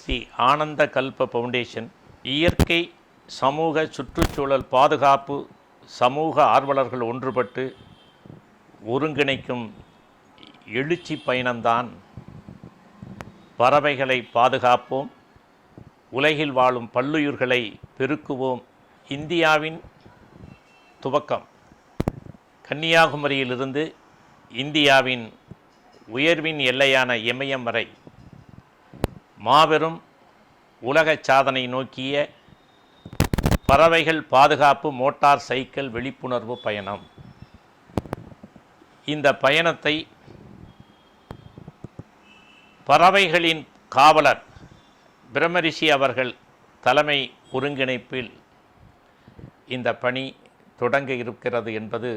ஸ்ரீ ஆனந்த கல்ப foundation இயற்கை சமூக சுற்றுச்சூழல் பாதுகாப்பு சமூக ஆர்வலர்கள் ஒன்றுபட்டு ஒருங்கிணைக்கும் எழுச்சி பயணம்தான் பறவைகளை பாதுகாப்போம், உலகில் வாழும் பல்லுயிர்களை பெருக்குவோம். இந்தியாவின் துவக்கம் கன்னியாகுமரியிலிருந்து இந்தியாவின் உயர்வின் எல்லையான இமயம் வரை மாபெரும் உலக சாதனை நோக்கிய பறவைகள் பாதுகாப்பு மோட்டார் சைக்கிள் விழிப்புணர்வு பயணம். இந்த பயணத்தை பறவைகளின் காவலர் பிரமரிஷி அவர்கள் தலைமை ஒருங்கிணைப்பில் இந்த பணி தொடங்க இருக்கிறது என்பது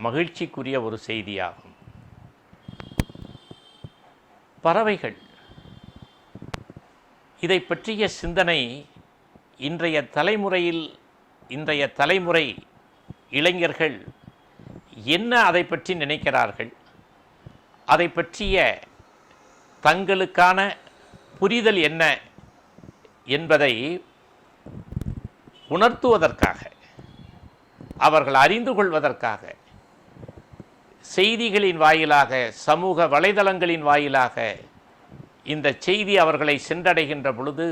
மகிழ்ச்சிக்குரிய ஒரு செய்தியாகும். பறவைகள் இதை பற்றிய சிந்தனை இன்றைய தலைமுறை இளைஞர்கள் என்ன அதை பற்றி நினைக்கிறார்கள், அதை பற்றிய தங்களுக்கான புரிதல் என்ன என்பதை உணர்த்துவதற்காக, அவர்கள் அறிந்து கொள்வதற்காக செய்திகளின் வாயிலாக, சமூக வலைதளங்களின் வாயிலாக இந்த செய்தி அவர்களை சென்றடைகின்ற பொழுது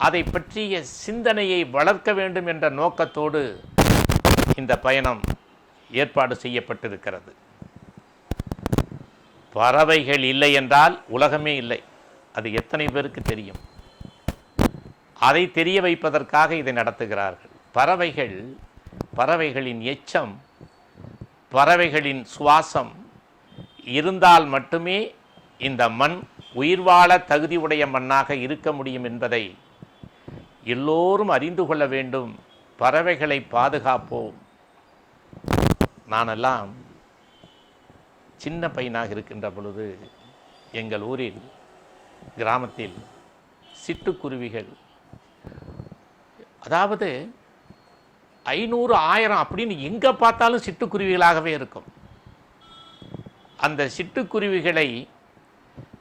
அதை பற்றிய சிந்தனையை வளர்க்க வேண்டும் என்ற நோக்கத்தோடு இந்த பயணம் ஏற்பாடு செய்யப்பட்டிருக்கிறது. பறவைகள் இல்லை என்றால் உலகமே இல்லை. அது எத்தனை பேருக்கு தெரியும்? அதை தெரிய வைப்பதற்காக இதை நடத்துகிறார்கள். பறவைகளின் எச்சம், பறவைகளின் சுவாசம் இருந்தால் மட்டுமே இந்த மண் உயிர் வாழ தகுதியுடைய மண்ணாக இருக்க முடியும் என்பதை எல்லோரும் அறிந்து கொள்ள வேண்டும். பறவைகளை பாதுகாப்போம். நானெல்லாம் சின்ன பையனாக இருக்கின்ற பொழுது எங்கள் ஊரில் கிராமத்தில் சிட்டுக்குருவிகள், அதாவது 500 1000 அப்படின்னு எங்கே பார்த்தாலும் சிட்டுக்குருவிகளாகவே இருக்கும். அந்த சிட்டுக்குருவிகளை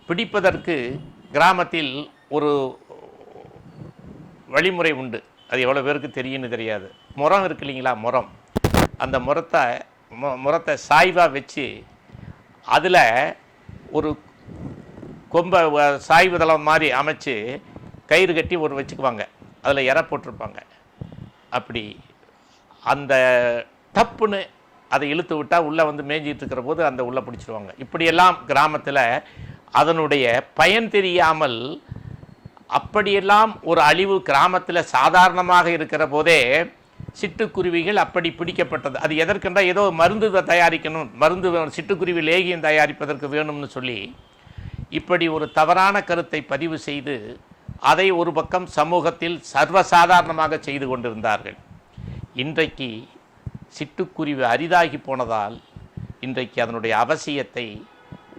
பிடிப்பதற்கு கிராமத்தில் ஒரு வழிமுறை உண்டு. அது எவ்வளோ பேருக்கு தெரியும்னு தெரியாது. முறம் இருக்கு இல்லைங்களா, முறம். அந்த முறத்தை சாய்வாக வச்சு அதில் ஒரு கொம்பை சாய்வு தளம் மாதிரி அமைச்சு கயிறு கட்டி ஒரு வச்சுக்குவாங்க. அதில் இற போட்டிருப்பாங்க. அப்படி அந்த டப்புன்னு அதை இழுத்து விட்டால் உள்ளே வந்து மேய்ஞ்சிட்டு இருக்கிற போது அந்த உள்ளே பிடிச்சிடுவாங்க. இப்படியெல்லாம் கிராமத்தில் அதனுடைய பயன் தெரியாமல் அப்படியெல்லாம் ஒரு அழிவு கிராமத்தில் சாதாரணமாக இருக்கிற போதே சிட்டுக்குருவிகள் அப்படி பிடிக்கப்பட்டது. அது எதற்கென்றால் ஏதோ மருந்து தயாரிக்கணும், சிட்டுக்குருவி லேகியம் தயாரிப்பதற்கு வேணும்னு சொல்லி இப்படி ஒரு தவறான கருத்தை பதிவு செய்து அதை ஒரு பக்கம் சமூகத்தில் சர்வசாதாரணமாக செய்து கொண்டிருந்தார்கள். இன்றைக்கு சிட்டுக்குருவி அரிதாகி போனதால் இன்றைக்கு அதனுடைய அவசியத்தை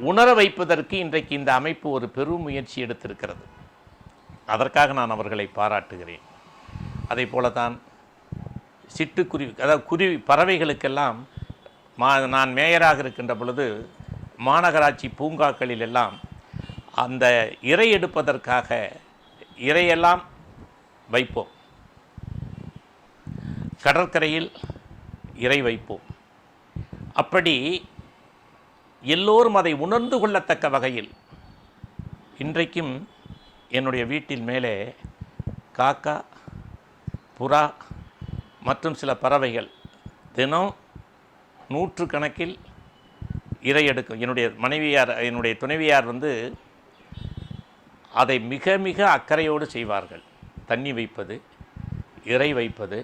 உணர வைப்பதற்கு இன்றைக்கு இந்த அமைப்பு ஒரு பெரும் முயற்சி எடுத்திருக்கிறது. அதற்காக நான் அவர்களை பாராட்டுகிறேன். அதை போலத்தான் சிட்டுக்குருவி, அதாவது பறவைகளுக்கெல்லாம் நான் மேயராக இருக்கின்ற பொழுது மாநகராட்சி பூங்காக்களில் எல்லாம் அந்த இரை எடுப்பதற்காக இரையெல்லாம் வைப்போம். கடற்கரையில் இரை வைப்போம். அப்படி எல்லோரும் அதை உணர்ந்து கொள்ளத்தக்க வகையில் இன்றைக்கும் என்னுடைய வீட்டில் மேலே காக்கா, புறா மற்றும் சில பறவைகள் தினம் 100 கணக்கில் இரை எடுக்கும். என்னுடைய துணைவியார் அதை மிக மிக அக்கறையோடு செய்வார்கள். தண்ணி வைப்பது, இரை வைப்பது,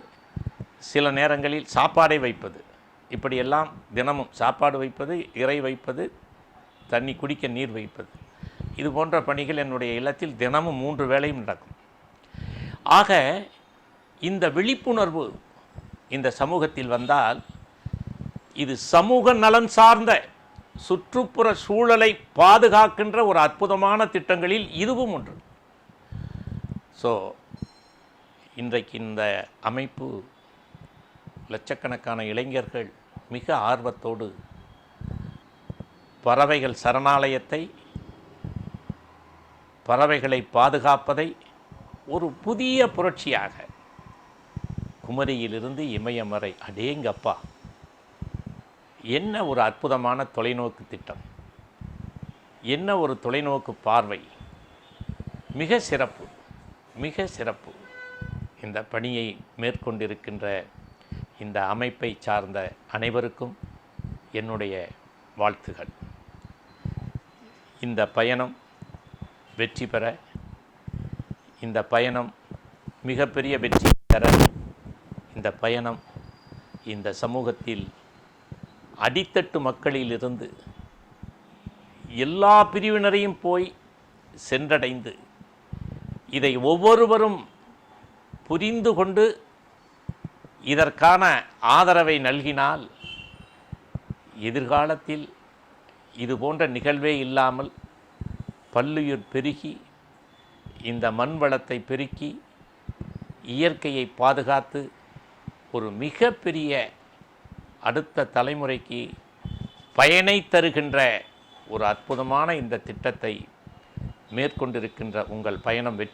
சில நேரங்களில் சாப்பாடை வைப்பது, இப்படியெல்லாம் தினமும் சாப்பாடு வைப்பது, இரை வைப்பது, தண்ணி குடிக்க நீர் வைப்பது, இது போன்ற பணிகள் என்னுடைய இல்லத்தில் தினமும் 3 வேளையும் நடக்கும். ஆக இந்த விழிப்புணர்வு இந்த சமூகத்தில் வந்தால் இது சமூக நலன் சார்ந்த சுற்றுப்புற சூழலை பாதுகாக்கின்ற ஒரு அற்புதமான திட்டங்களில் இதுவும் ஒன்று. இன்றைக்கு இந்த அமைப்பு லட்சக்கணக்கான இளைஞர்கள் மிக ஆர்வத்தோடு பறவைகள் சரணாலயத்தை, பறவைகளை பாதுகாப்பதை ஒரு புதிய புரட்சியாக குமரியிலிருந்து இமயம் வரை அடேங்கப்பா, என்ன ஒரு அற்புதமான தொலைநோக்கு திட்டம், என்ன ஒரு தொலைநோக்கு பார்வை. மிக சிறப்பு, மிக சிறப்பு. இந்த பணியை மேற்கொண்டிருக்கின்ற இந்த அமைப்பை சார்ந்த அனைவருக்கும் என்னுடைய வாழ்த்துகள். இந்த பயணம் வெற்றி பெற, இந்த பயணம் மிகப்பெரிய வெற்றி பெற, இந்த பயணம் இந்த சமூகத்தில் அடித்தட்டு மக்களிலிருந்து எல்லா பிரிவினரையும் போய் சென்றடைந்து இதை ஒவ்வொருவரும் புரிந்து கொண்டு இதற்கான ஆதரவை நல்கினால் எதிர்காலத்தில் இது போன்ற நிகழ்வே இல்லாமல் பல்லுயிர் பெருகி இந்த மண் வளத்தை பெருக்கி இயற்கையை பாதுகாத்து ஒரு மிகப்பெரிய அடுத்த தலைமுறைக்கு பயனை தருகின்ற ஒரு அற்புதமான இந்த திட்டத்தை மேற்கொண்டிருக்கின்ற உங்கள் பயணம் வெற்றி